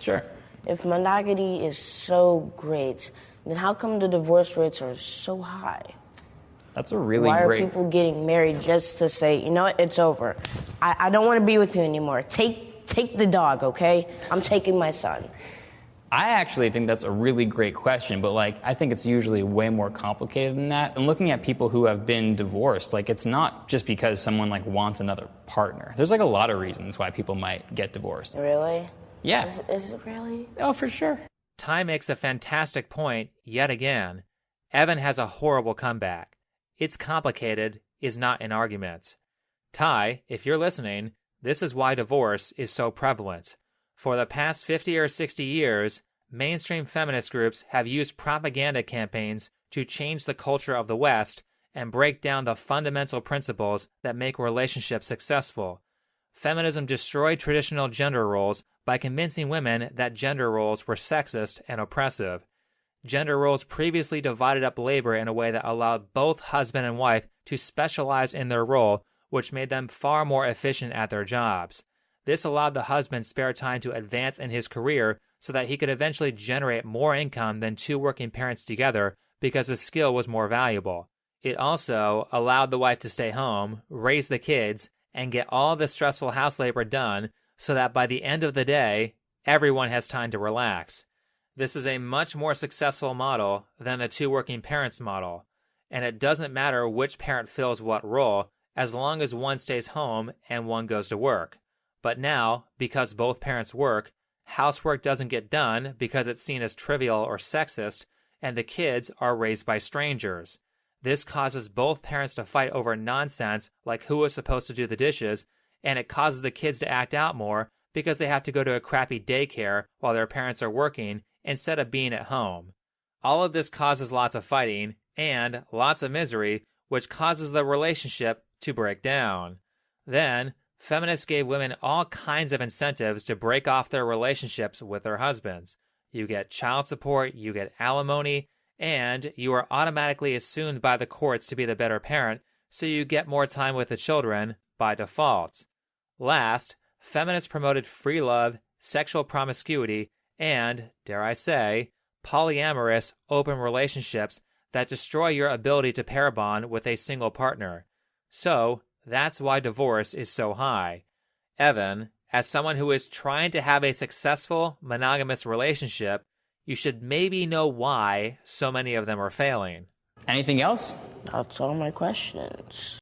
Sure. If monogamy is so great, then how come the divorce rates are so high? That's a really Why great... are people getting married just to say, you know what, it's over. I don't want to be with you anymore. Take the dog, okay? I'm taking my son. I actually think that's a really great question, but I think it's usually way more complicated than that. And looking at people who have been divorced, it's not just because someone wants another partner. There's a lot of reasons why people might get divorced. Really? Yeah. Is it really? Oh, for sure. Ty makes a fantastic point yet again. Evan has a horrible comeback. It's complicated is not an argument. Ty, if you're listening, this is why divorce is so prevalent. For the past 50 or 60 years, mainstream feminist groups have used propaganda campaigns to change the culture of the West and break down the fundamental principles that make relationships successful. Feminism destroyed traditional gender roles by convincing women that gender roles were sexist and oppressive. Gender roles previously divided up labor in a way that allowed both husband and wife to specialize in their role, which made them far more efficient at their jobs. This allowed the husband spare time to advance in his career so that he could eventually generate more income than two working parents together because his skill was more valuable. It also allowed the wife to stay home, raise the kids, and get all the stressful house labor done so that by the end of the day, everyone has time to relax. This is a much more successful model than the two working parents model, and it doesn't matter which parent fills what role as long as one stays home and one goes to work. But now, because both parents work, housework doesn't get done because it's seen as trivial or sexist, and the kids are raised by strangers. This causes both parents to fight over nonsense like who is supposed to do the dishes, and it causes the kids to act out more because they have to go to a crappy daycare while their parents are working instead of being at home. All of this causes lots of fighting and lots of misery, which causes the relationship to break down. Then, feminists gave women all kinds of incentives to break off their relationships with their husbands. You get child support, you get alimony, and you are automatically assumed by the courts to be the better parent, so you get more time with the children by default. Last, feminists promoted free love, sexual promiscuity, and, dare I say, polyamorous open relationships that destroy your ability to pair bond with a single partner. So, that's why divorce is so high. Evan, as someone who is trying to have a successful monogamous relationship, you should maybe know why so many of them are failing. Anything else? That's all my questions.